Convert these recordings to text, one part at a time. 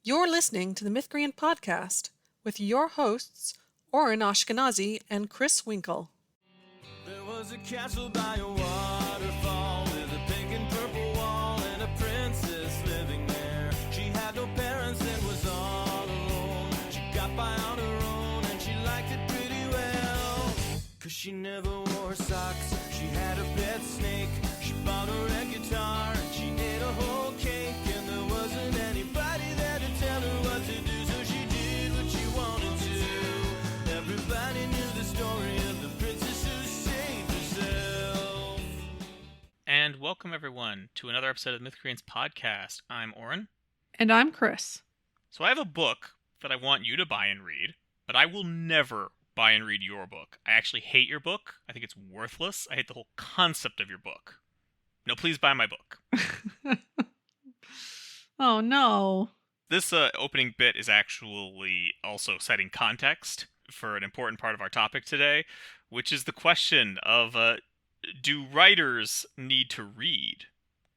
You're listening to the Mythcreant podcast with your hosts, Oren Ashkenazi and Chris Winkle. There was a castle by a waterfall with a pink and purple wall and a princess living there. She had no parents and was all alone. She got by on her own and she liked it pretty well. 'Cause she never wore socks. She had a pet snake. She bought a red guitar and she ate a whole cake. And there wasn't anybody there to tell her what to do, so she did what she wanted to. Everybody knew the story of the princess who saved herself. And welcome everyone to another episode of the Mythcreants podcast. I'm Oren. And I'm Chris. So I have a book that I want you to buy and read, but I will never buy and read your book. I actually hate your book. I think it's worthless. I hate the whole concept of your book. No, please buy my book. Oh, no. This opening bit is actually also setting context for an important part of our topic today, which is the question of, do writers need to read?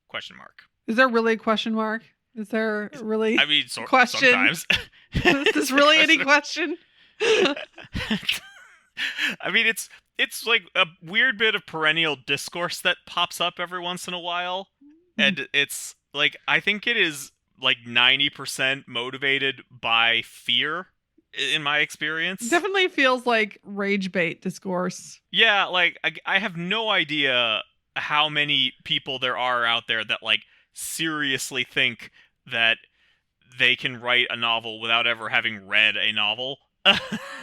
Question mark. Is there really a question mark? Is there really I mean, question? sometimes. Is this really any question? I mean, it's like a weird bit of perennial discourse that pops up every once in a while, and it's like, I think it is like 90% motivated by fear, in my experience. Definitely feels like rage bait discourse. Yeah, like, I have no idea how many people there are out there that, like, seriously think that they can write a novel without ever having read a novel.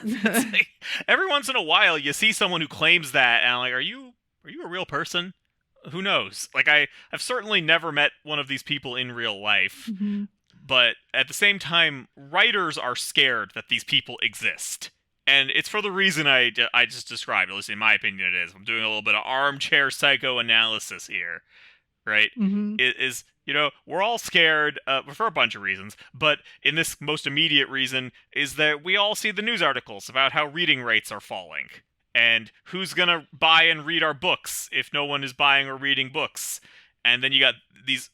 It's like, every once in a while you see someone who claims that, and I'm like, are you a real person? Who knows? Like, I've certainly never met one of these people in real life, but at the same time, writers are scared that these people exist. And it's for the reason I just described, at least in my opinion it is. I'm doing a little bit of armchair psychoanalysis here, right? It is, we're all scared for a bunch of reasons, but in this most immediate reason is that we all see the news articles about how reading rates are falling. And who's going to buy and read our books if no one is buying or reading books? And then you got these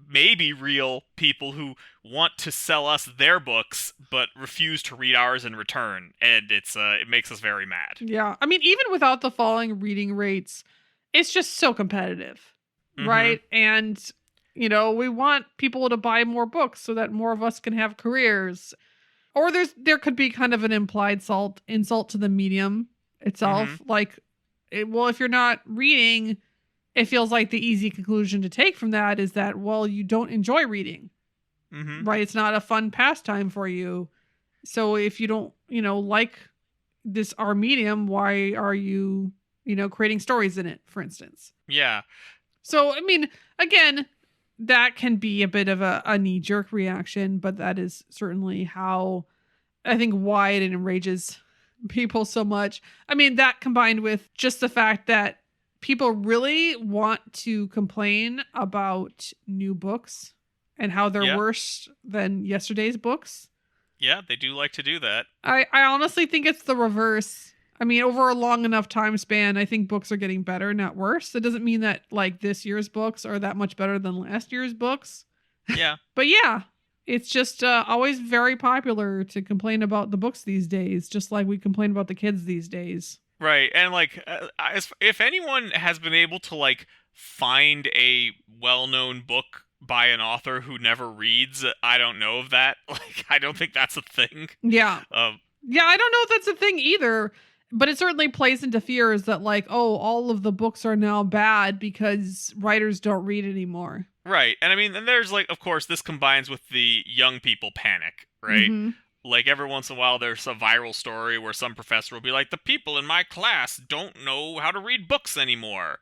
maybe real people who want to sell us their books but refuse to read ours in return, and it makes us very mad. Yeah, I mean, even without the falling reading rates, it's just so competitive, right? And we want people to buy more books so that more of us can have careers. Or there could be kind of an implied insult to the medium itself. Like, if you're not reading, it feels like the easy conclusion to take from that is that, well, you don't enjoy reading, right? It's not a fun pastime for you. So if you don't, like our medium, why are you, creating stories in it, for instance? Yeah. So, I mean, again, that can be a bit of a knee-jerk reaction, but that is certainly how, I think, why it enrages people so much. I mean, that combined with just the fact that people really want to complain about new books and how they're worse than yesterday's books. Yeah, they do like to do that. I honestly think it's the reverse. I mean, over a long enough time span, I think books are getting better, not worse. It doesn't mean that, like, this year's books are that much better than last year's books. Yeah. But yeah, it's just always very popular to complain about the books these days, just like we complain about the kids these days. Right, and, like, if anyone has been able to, like, find a well-known book by an author who never reads, I don't know of that. Like, I don't think that's a thing. Yeah. Yeah, I don't know if that's a thing either. But it certainly plays into fears that, like, oh, all of the books are now bad because writers don't read anymore. Right. And I mean, and there's, like, of course, this combines with the young people panic, right? Like, every once in a while, there's a viral story where some professor will be like, the people in my class don't know how to read books anymore.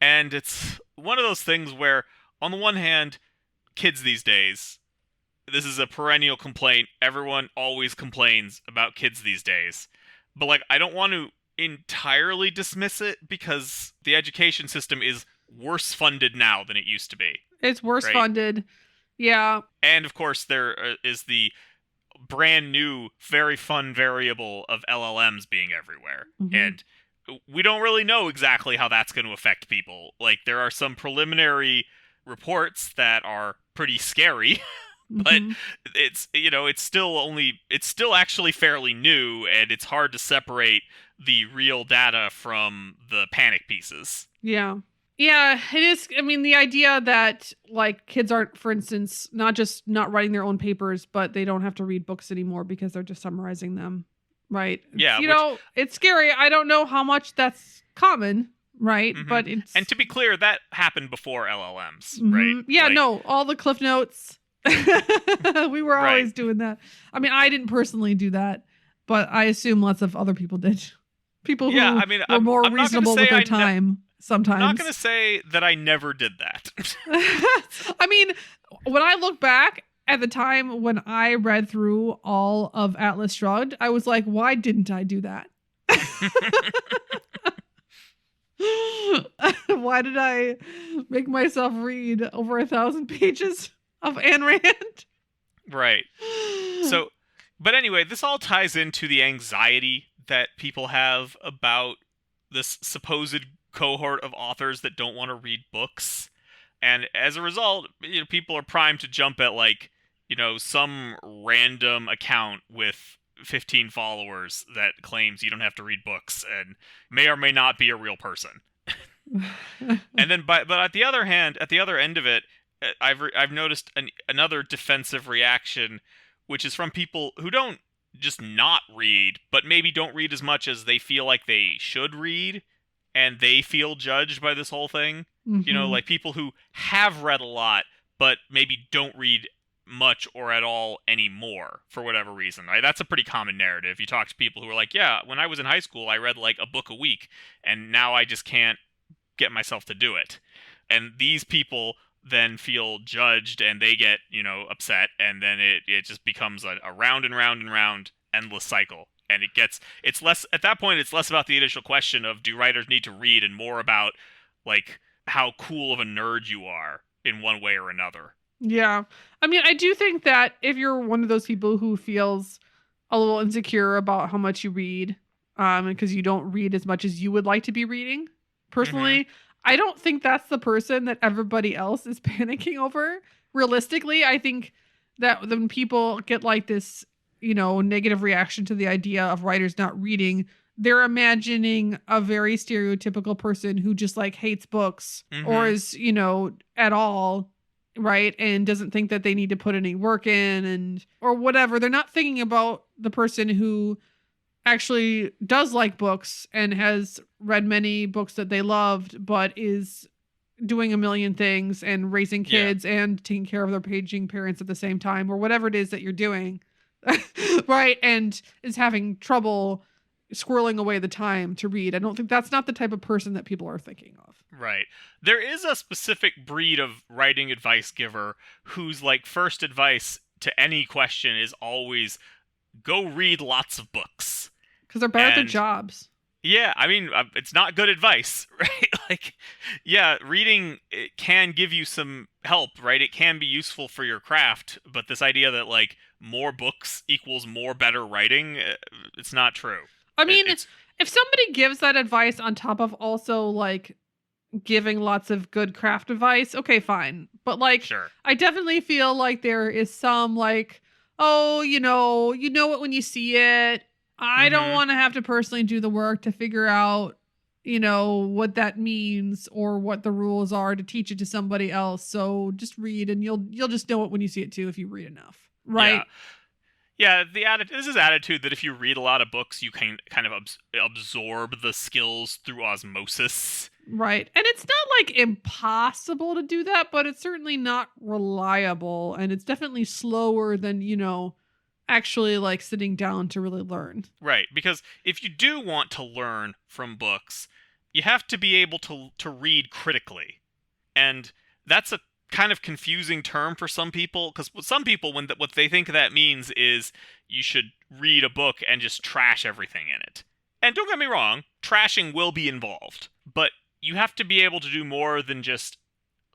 And it's one of those things where, on the one hand, kids these days, this is a perennial complaint. Everyone always complains about kids these days. But, like, I don't want to entirely dismiss it because the education system is worse funded now than it used to be. It's worse funded. Yeah. And, of course, there is the brand new, very fun variable of LLMs being everywhere. And we don't really know exactly how that's going to affect people. Like, there are some preliminary reports that are pretty scary, But Mhm. it's still actually fairly new, and it's hard to separate the real data from the panic pieces. Yeah. Yeah, it is. I mean, the idea that like kids aren't, for instance, not just not writing their own papers, but they don't have to read books anymore because they're just summarizing them. Right. It's, Yeah, which it's scary. I don't know how much that's common, right? mhm. But it's And to be clear, that happened before LLMs, right? Mhm. Yeah, Like, no, all the cliff notes. We were right. always doing that. I mean, I didn't personally do that, but I assume lots of other people did. People Yeah, who I mean, were more I'm not gonna reasonable say with their I'm time sometimes. not gonna say that I never did that. I mean, when I look back at the time when I read through all of Atlas Shrugged, I was like, why didn't I do that? Why did I make myself read over 1,000 pages of Ayn Rand? Right. So, but anyway, this all ties into the anxiety that people have about this supposed cohort of authors that don't want to read books. And as a result, people are primed to jump at some random account with 15 followers that claims you don't have to read books and may or may not be a real person. And then, but at the other hand, at the other end of it, I've noticed another defensive reaction, which is from people who don't just not read, but maybe don't read as much as they feel like they should read, and they feel judged by this whole thing. Mhm. Like people who have read a lot, but maybe don't read much or at all anymore for whatever reason, right? That's a pretty common narrative. You talk to people who are like, yeah, when I was in high school, I read like a book a week, and now I just can't get myself to do it. And these people then feel judged and they get, upset, and then it just becomes a round and round and round endless cycle. And it's less, at that point, it's less about the initial question of do writers need to read and more about like how cool of a nerd you are in one way or another. Yeah. I mean, I do think that if you're one of those people who feels a little insecure about how much you read, because you don't read as much as you would like to be reading, personally, I don't think that's the person that everybody else is panicking over. Realistically, I think that when people get like this, negative reaction to the idea of writers not reading, they're imagining a very stereotypical person who just like hates books or is, at all, right, and doesn't think that they need to put any work in and or whatever. They're not thinking about the person who actually does like books and has read many books that they loved, but is doing a million things and raising kids and taking care of their paging parents at the same time, or whatever it is that you're doing, right, and is having trouble squirreling away the time to read. I don't think that's not the type of person that people are thinking of. Right. There is a specific breed of writing advice giver whose like first advice to any question is always go read lots of books. Because they're bad at their And- jobs. Yeah, I mean, it's not good advice, right? Like, yeah, reading it can give you some help, right? It can be useful for your craft, but this idea that like more books equals more better writing, it's not true. I mean, it's if somebody gives that advice on top of also like giving lots of good craft advice, okay, fine. But like, sure. I definitely feel like there is some like, oh, you know it when you see it. I don't Mhm. want to have to personally do the work to figure out, what that means or what the rules are to teach it to somebody else. So just read and you'll just know it when you see it too if you read enough. Right? Yeah, this is attitude that if you read a lot of books, you can kind of absorb the skills through osmosis. Right. And it's not like impossible to do that, but it's certainly not reliable. And it's definitely slower than, actually like sitting down to really learn. Right, because if you do want to learn from books, you have to be able to read critically. And that's a kind of confusing term for some people, because some people, what they think that means is you should read a book and just trash everything in it. And don't get me wrong, trashing will be involved, but you have to be able to do more than just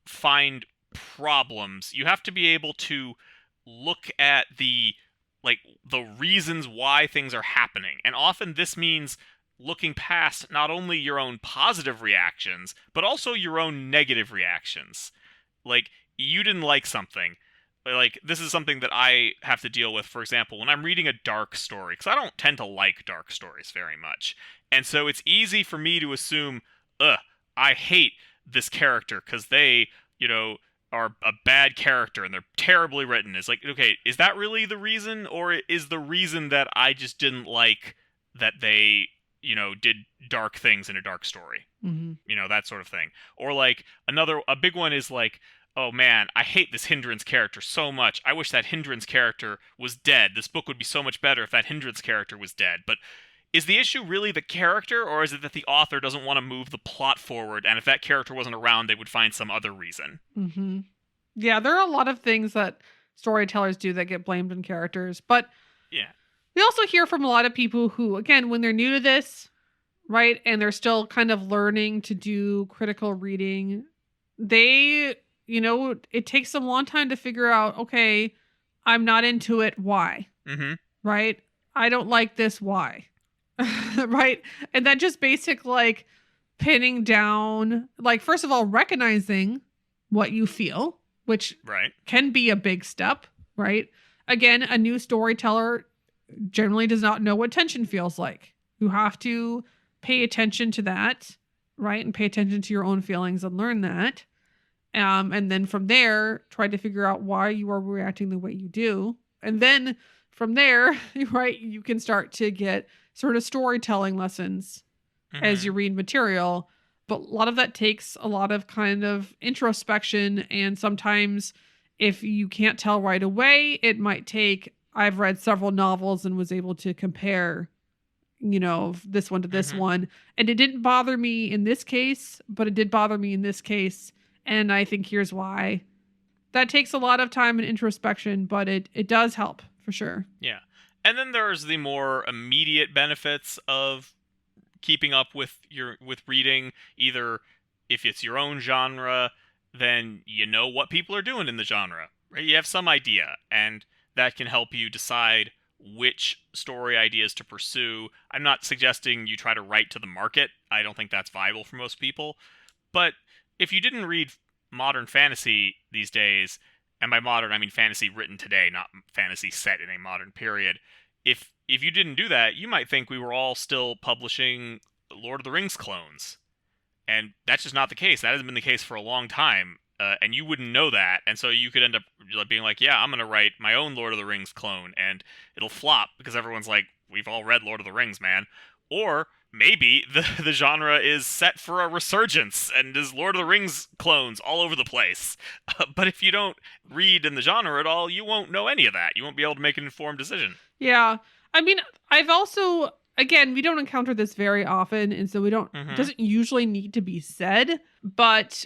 find problems. You have to be able to look at the reasons why things are happening. And often this means looking past not only your own positive reactions, but also your own negative reactions. Like, you didn't like something. like, this is something that I have to deal with, for example, when I'm reading a dark story, because I don't tend to like dark stories very much. And so it's easy for me to assume, I hate this character because they, are a bad character and they're terribly written. It's like, okay, is that really the reason? Or is the reason that I just didn't like that they, did dark things in a dark story? Mm-hmm. That sort of thing. Or like, a big one is like, oh man, I hate this Hindrance character so much. I wish that Hindrance character was dead. This book would be so much better if that Hindrance character was dead. But is the issue really the character, or is it that the author doesn't want to move the plot forward, and if that character wasn't around, they would find some other reason? Mm-hmm. Yeah, there are a lot of things that storytellers do that get blamed on characters. But yeah, we also hear from a lot of people who, again, when they're new to this, right, and they're still kind of learning to do critical reading, they, it takes them a long time to figure out, okay, I'm not into it. Why? Mm-hmm. Right? I don't like this. Why? Right? And that just basic, like, pinning down, like, first of all, recognizing what you feel, which can be a big step, right? Again, a new storyteller generally does not know what tension feels like. You have to pay attention to that, right? And pay attention to your own feelings and learn that. And then from there, try to figure out why you are reacting the way you do. And then from there, right, you can start to get sort of storytelling lessons as you read material. But a lot of that takes a lot of kind of introspection. And sometimes if you can't tell right away, it might take, I've read several novels and was able to compare, this one to this one. And it didn't bother me in this case, but it did bother me in this case. And I think here's why. That takes a lot of time and introspection, but it does help for sure. Yeah. And then there's the more immediate benefits of keeping up with reading. Either if it's your own genre, then you know what people are doing in the genre, right? You have some idea, and that can help you decide which story ideas to pursue. I'm not suggesting you try to write to the market. I don't think that's viable for most people. But if you didn't read modern fantasy these days, and by modern I mean fantasy written today, not fantasy set in a modern period, if you didn't do that, you might think we were all still publishing Lord of the Rings clones. And that's just not the case. That hasn't been the case for a long time. And you wouldn't know that. And so you could end up being like, yeah, I'm going to write my own Lord of the Rings clone. And it'll flop because everyone's like, we've all read Lord of the Rings, man. Or maybe the genre is set for a resurgence and there's Lord of the Rings clones all over the place. But if you don't read in the genre at all, you won't know any of that. You won't be able to make an informed decision. Yeah. I mean, I've also, again, we don't encounter this very often, and so we don't, it doesn't usually need to be said, but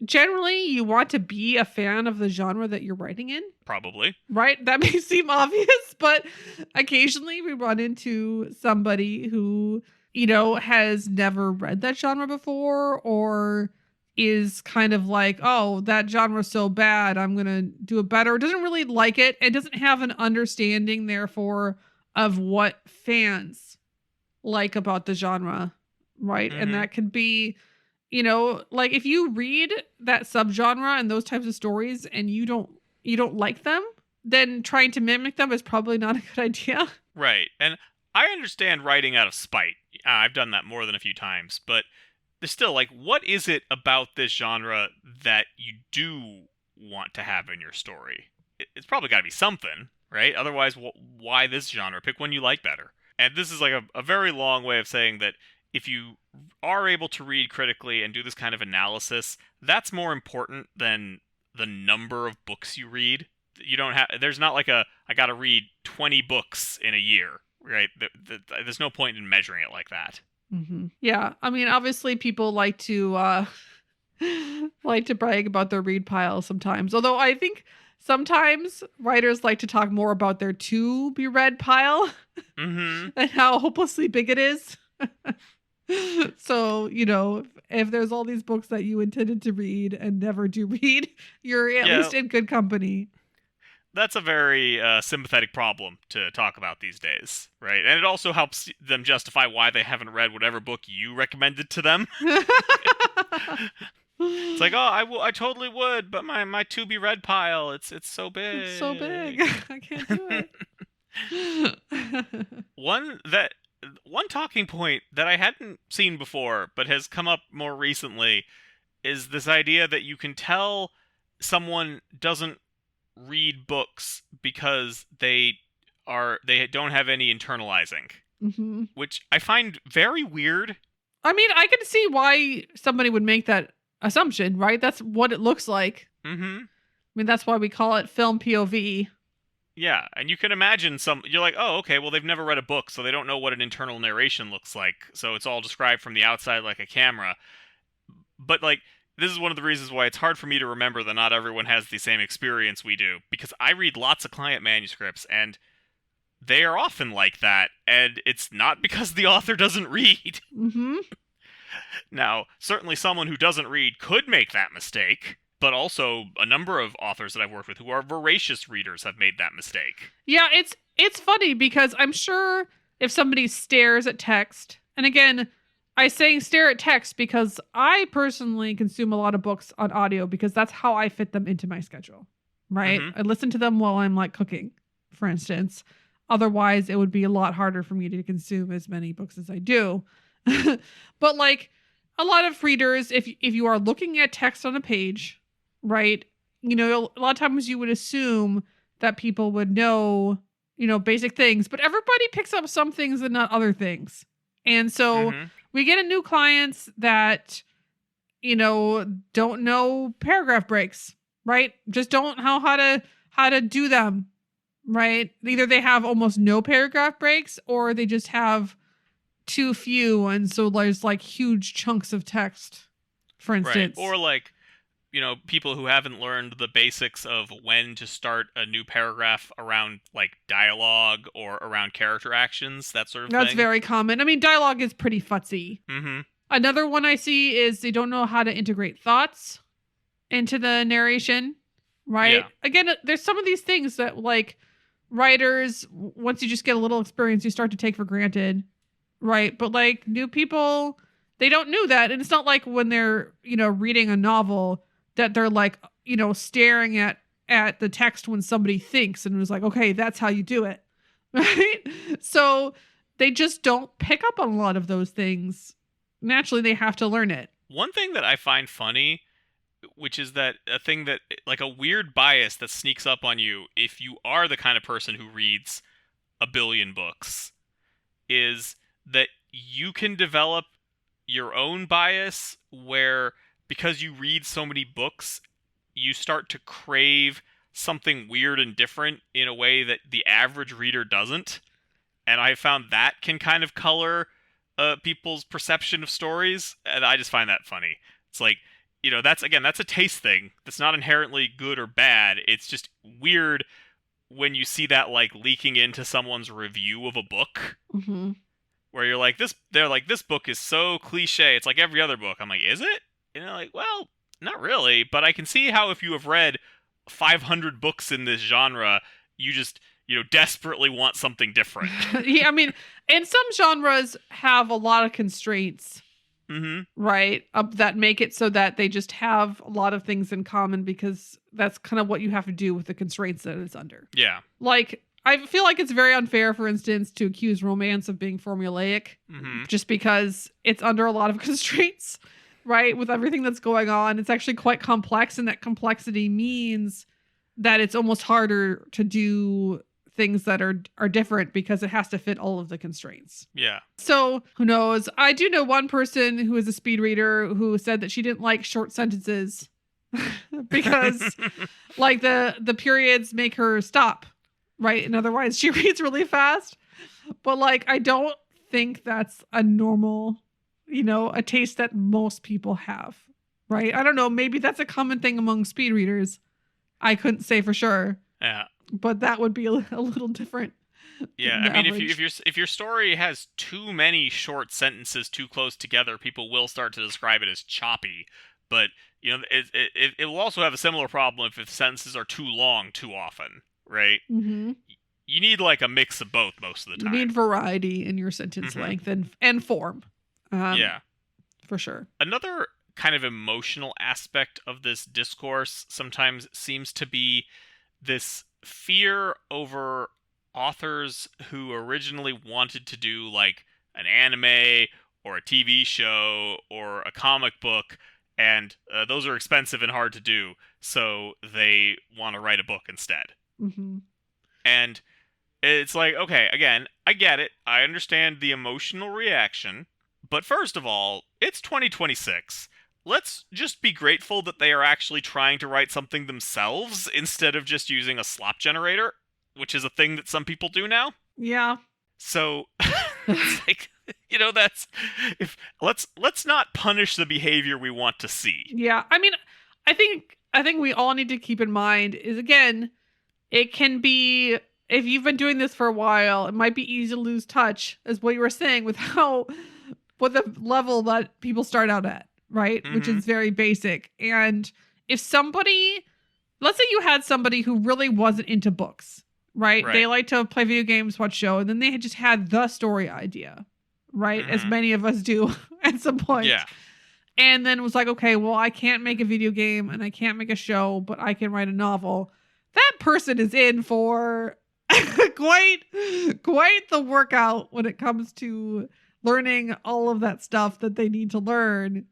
generally you want to be a fan of the genre that you're writing in. Probably. Right? That may seem obvious, but occasionally we run into somebody who, has never read that genre before, or is kind of like, oh, that genre's so bad, I'm going to do it better. Doesn't really like it. It doesn't have an understanding, therefore, of what fans like about the genre, right? And that could be, like if you read that subgenre and those types of stories and you don't like them, then trying to mimic them is probably not a good idea. Right. And I understand writing out of spite. I've done that more than a few times, but there's still, like, what is it about this genre that you do want to have in your story? It's probably got to be something, right? Otherwise, why this genre? Pick one you like better. And this is like a very long way of saying that if you are able to read critically and do this kind of analysis, that's more important than the number of books you read. You don't have, there's not like I got to read 20 books in a year, right? There's no point in measuring it like that. Mm-hmm. Yeah. I mean, obviously people like to brag about their read pile sometimes. Although I think sometimes writers like to talk more about their to be read pile and how hopelessly big it is. So, if there's all these books that you intended to read and never do read, you're at least in good company. That's a very sympathetic problem to talk about these days, right? And it also helps them justify why they haven't read whatever book you recommended to them. It's like, oh, I totally would, but my to be read pile, it's so big. It's so big. I can't do it. One talking point that I hadn't seen before, but has come up more recently, is this idea that you can tell someone doesn't read books because they don't have any internalizing, hmm which I find very weird. I mean, I can see why somebody would make that assumption, right? That's what it looks like. Mm-hmm. I mean, that's why we call it film POV. Yeah, and you can imagine you're like, oh, okay, well, they've never read a book, so they don't know what an internal narration looks like, so it's all described from the outside like a camera. But, like, this is one of the reasons why it's hard for me to remember that not everyone has the same experience we do, because I read lots of client manuscripts, and they are often like that, and it's not because the author doesn't read. Mm-hmm. Now, certainly someone who doesn't read could make that mistake, but also a number of authors that I've worked with who are voracious readers have made that mistake. Yeah, it's funny because I'm sure if somebody stares at text, and again, I say stare at text because I personally consume a lot of books on audio because that's how I fit them into my schedule, right? Mhm. I listen to them while I'm like cooking, for instance. Otherwise, it would be a lot harder for me to consume as many books as I do. But like a lot of readers, if you are looking at text on a page, right? You know, a lot of times you would assume that people would know, you know, basic things, but everybody picks up some things and not other things. And so Mhm. we get new clients that, you know, don't know paragraph breaks, right? Just don't know how to do them, right? Either they have almost no paragraph breaks or they just have too few, and so there's like huge chunks of text, for instance. Right. Or like, you know, people who haven't learned the basics of when to start a new paragraph around like dialogue or around character actions, that sort of That's thing. very common. I mean, dialogue is pretty futzy. Mm-hmm. Another one I see is they don't know how to integrate thoughts into the narration, right? Yeah. Again, there's some of these things that like writers, once you just get a little experience, you start to take for granted, right? But like new people, they don't know that. And it's not like when they're, you know, reading a novel that they're like, you know, staring at the text when somebody thinks and was like, okay, that's how you do it. Right? So they just don't pick up on a lot of those things. Naturally, they have to learn it. One thing that I find funny, which is that a thing that, like a weird bias that sneaks up on you if you are the kind of person who reads a billion books, is that you can develop your own bias where, because you read so many books, you start to crave something weird and different in a way that the average reader doesn't. And I found that can kind of color people's perception of stories, and I just find that funny. It's like, you know, that's a taste thing. That's not inherently good or bad. It's just weird when you see that like leaking into someone's review of a book, Mm-hmm. where they're like, this book is so cliche. It's like every other book. I'm like, is it? And they're like, well, not really, but I can see how if you have read 500 books in this genre, you just, you know, desperately want something different. Yeah, I mean, and some genres have a lot of constraints, Mm-hmm. right? That make it so that they just have a lot of things in common because that's kind of what you have to do with the constraints that it's under. Yeah. Like, I feel like it's very unfair, for instance, to accuse romance of being formulaic Mm-hmm. just because it's under a lot of constraints, right? With everything that's going on, it's actually quite complex, and that complexity means that it's almost harder to do things that are different because it has to fit all of the constraints. Yeah. So who knows? I do know one person who is a speed reader who said that she didn't like short sentences because like the periods make her stop, right? And otherwise she reads really fast. But like, I don't think that's a normal, you know, a taste that most people have, right? I don't know. Maybe that's a common thing among speed readers. I couldn't say for sure, Yeah. but that would be a little different. Yeah, than I mean, average. if your story has too many short sentences too close together, people will start to describe it as choppy. But you know, it will also have a similar problem if sentences are too long too often, right? Mm-hmm. You need like a mix of both most of the You time. need variety in your sentence Mhm. length and form. Yeah. For sure. Another kind of emotional aspect of this discourse sometimes seems to be this fear over authors who originally wanted to do like an anime or a TV show or a comic book, and those are expensive and hard to do, so they want to write a book instead. Mm-hmm. And it's like, okay, again, I get it. I understand the emotional reaction. But first of all, it's 2026. Let's just be grateful that they are actually trying to write something themselves instead of just using a slop generator, which is a thing that some people do now. Yeah. So, it's like, that's let's not punish the behavior we want to see. Yeah. I mean, I think we all need to keep in mind is, again, it can be, if you've been doing this for a while, it might be easy to lose touch, as what you were saying, with what the level that people start out at, right? Mm-hmm. Which is very basic. And if somebody, let's say you had somebody who really wasn't into books, right? They like to play video games, watch show, and then they had just had the story idea, right? Mm-hmm. As many of us do at some point. Yeah. And then was like, okay, well, I can't make a video game and I can't make a show, but I can write a novel. That person is in for quite the workout when it comes to learning all of that stuff that they need to learn.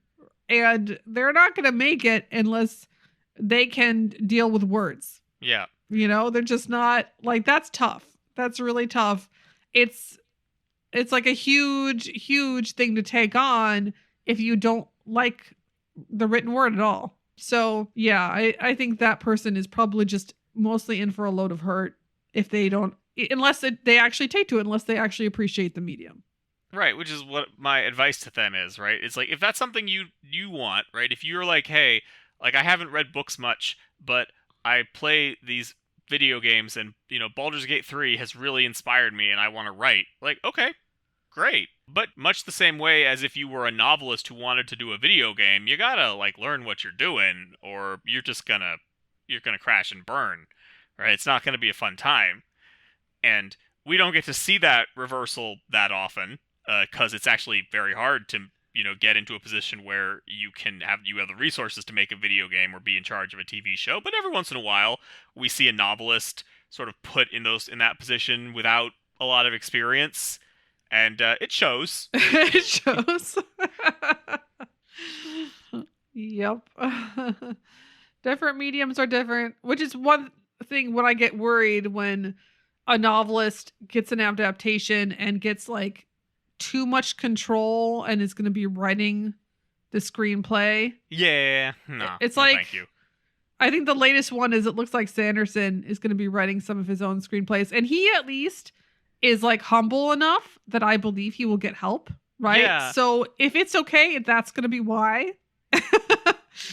And they're not going to make it unless they can deal with words. Yeah. They're just not, like, that's tough. That's really tough. It's like a huge thing to take on if you don't like the written word at all. So yeah, I think that person is probably just mostly in for a load of hurt if they don't, unless they actually take to it, unless they actually appreciate the medium. Right, which is what my advice to them is, right? It's like, if that's something you want, right? If you're like, hey, like, I haven't read books much, but I play these video games and, Baldur's Gate 3 has really inspired me and I want to write. Like, okay, great. But much the same way as if you were a novelist who wanted to do a video game, you gotta, like, learn what you're doing, or you're gonna crash and burn, right? It's not gonna be a fun time. And we don't get to see that reversal that often, because it's actually very hard to, get into a position where you have the resources to make a video game or be in charge of a TV show. But every once in a while, we see a novelist sort of put in that position without a lot of experience, and it shows. It shows. Yep. Different mediums are different, which is one thing when I get worried when a novelist gets an adaptation and gets like too much control and is going to be writing the screenplay. Yeah, no, it's no, like, thank you. I think the latest one is, it looks like Sanderson is going to be writing some of his own screenplays, and he at least is like humble enough that I believe he will get help, right? Yeah. So if it's okay, that's going to be why.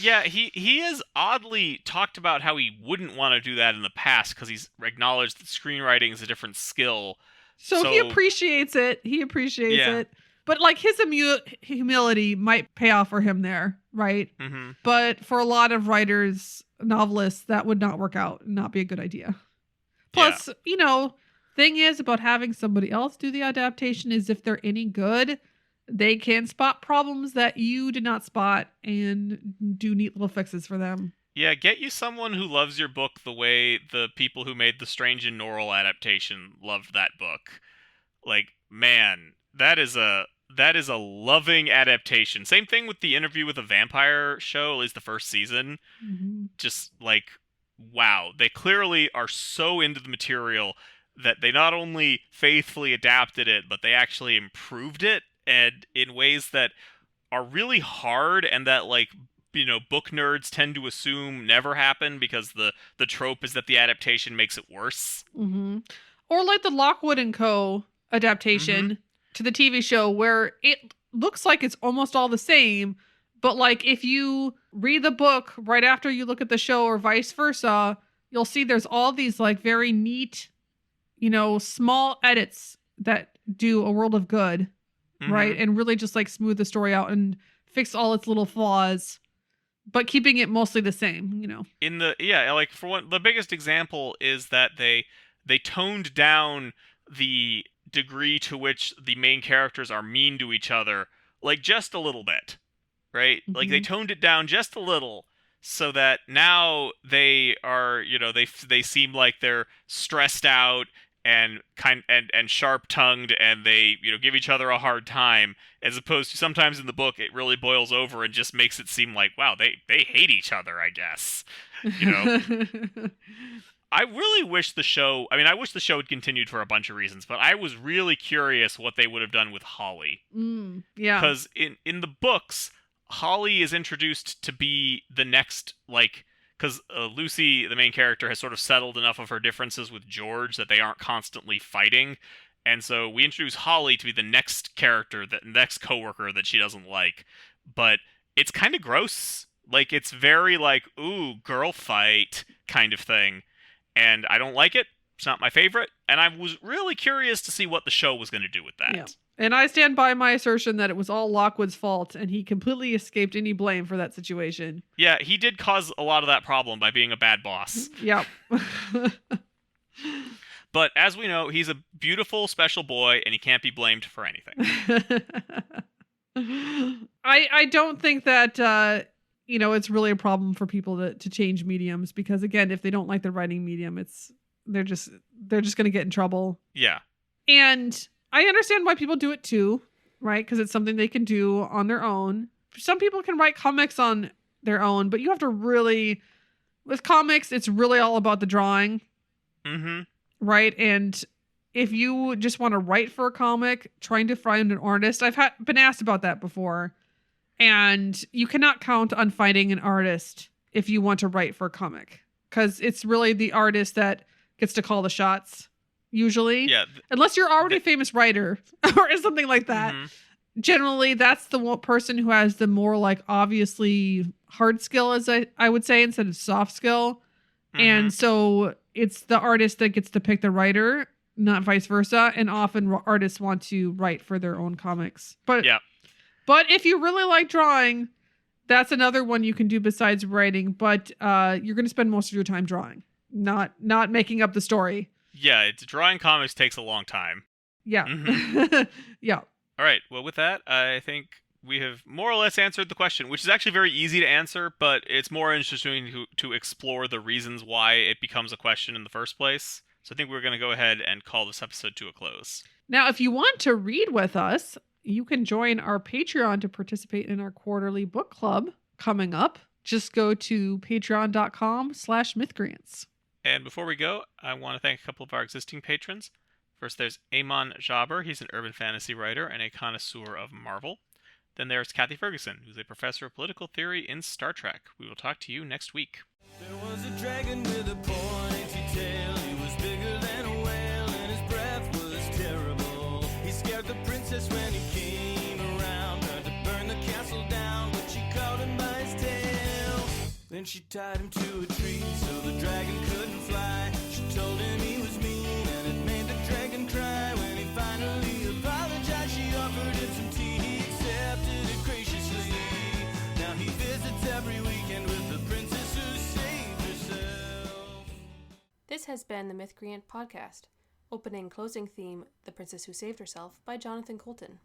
Yeah, he has oddly talked about how he wouldn't want to do that in the past because he's acknowledged that screenwriting is a different skill. So he appreciates it. He appreciates it. But like, his humility might pay off for him there, right? Mm-hmm. But for a lot of writers, novelists, that would not work out and not be a good idea. Plus, thing is about having somebody else do the adaptation is, if they're any good, they can spot problems that you did not spot and do neat little fixes for them. Yeah, get you someone who loves your book the way the people who made the Strange and Norrell adaptation loved that book. Like, man, that is a loving adaptation. Same thing with the Interview with a Vampire show, at least the first season. Mm-hmm. Just like, wow, they clearly are so into the material that they not only faithfully adapted it, but they actually improved it, and in ways that are really hard and that, like, book nerds tend to assume never happen because the trope is that the adaptation makes it worse. Mm-hmm. Or like the Lockwood and Co. adaptation to the TV show, where it looks like it's almost all the same, but like, if you read the book right after you look at the show or vice versa, you'll see there's all these like very neat, small edits that do a world of good. Right. And really just like smooth the story out and fix all its little flaws, but keeping it mostly the same, like, for one, the biggest example is that they toned down the degree to which the main characters are mean to each other, like, just a little bit. right? Like they Mhm. toned it down just a little so that now they are, they seem like they're stressed out and and sharp-tongued, and they, give each other a hard time, as opposed to sometimes in the book it really boils over and just makes it seem like, wow, they hate each other, I guess. You know, I really wish the show, I wish the show had continued for a bunch of reasons, but I was really curious what they would have done with Holly. Yeah. Because in the books, Holly is introduced to be the next, like, because Lucy, the main character, has sort of settled enough of her differences with George that they aren't constantly fighting. And so we introduce Holly to be the next character, the next coworker that she doesn't like. But it's kind of gross. Like, it's very, like, ooh, girl fight kind of thing. And I don't like it. It's not my favorite. And I was really curious to see what the show was going to do with that. Yeah. And I stand by my assertion that it was all Lockwood's fault, and he completely escaped any blame for that situation. Yeah, he did cause a lot of that problem by being a bad boss. Yep. But as we know, he's a beautiful, special boy, and he can't be blamed for anything. I don't think that it's really a problem for people to change mediums, because again, if they don't like the writing medium, they're just going to get in trouble. Yeah. And I understand why people do it too, right? Because it's something they can do on their own. Some people can write comics on their own, but you have to really, with comics, it's really all about the drawing. Mm-hmm. Right? And if you just want to write for a comic, trying to find an artist, I've been asked about that before. And you cannot count on finding an artist if you want to write for a comic, because it's really the artist that gets to call the shots, usually. Yeah. Unless you're already a famous writer or something like that. Mm-hmm. Generally, that's the one person who has the more, like, obviously hard skill, as I would say, instead of soft skill. Mm-hmm. And so it's the artist that gets to pick the writer, not vice versa. And often artists want to write for their own comics. But if you really like drawing, that's another one you can do besides writing. But you're going to spend most of your time drawing, not making up the story. Yeah, drawing comics takes a long time. Yeah. Mm-hmm. Yeah. All right. Well, with that, I think we have more or less answered the question, which is actually very easy to answer, but it's more interesting to explore the reasons why it becomes a question in the first place. So I think we're going to go ahead and call this episode to a close. Now, if you want to read with us, you can join our Patreon to participate in our quarterly book club coming up. Just go to patreon.com/Mythcreants. And before we go, I want to thank a couple of our existing patrons. First, there's Amon Jaber. He's an urban fantasy writer and a connoisseur of Marvel. Then there's Kathy Ferguson, who's a professor of political theory in Star Trek. We will talk to you next week. There was a dragon with a pointy tail. He was bigger than a whale, and his breath was terrible. He scared the princess when he came around. Tried to burn the castle down, but she caught him by his tail. Then she tied him to a tree so the dragon couldn't fly. She told him he was mean, and it made the dragon cry. When he finally apologized, she offered him some tea. He accepted it graciously. Now he visits every weekend with the princess who saved herself. This has been the Mythcreant podcast. Opening closing theme, The Princess Who Saved Herself by Jonathan Colton.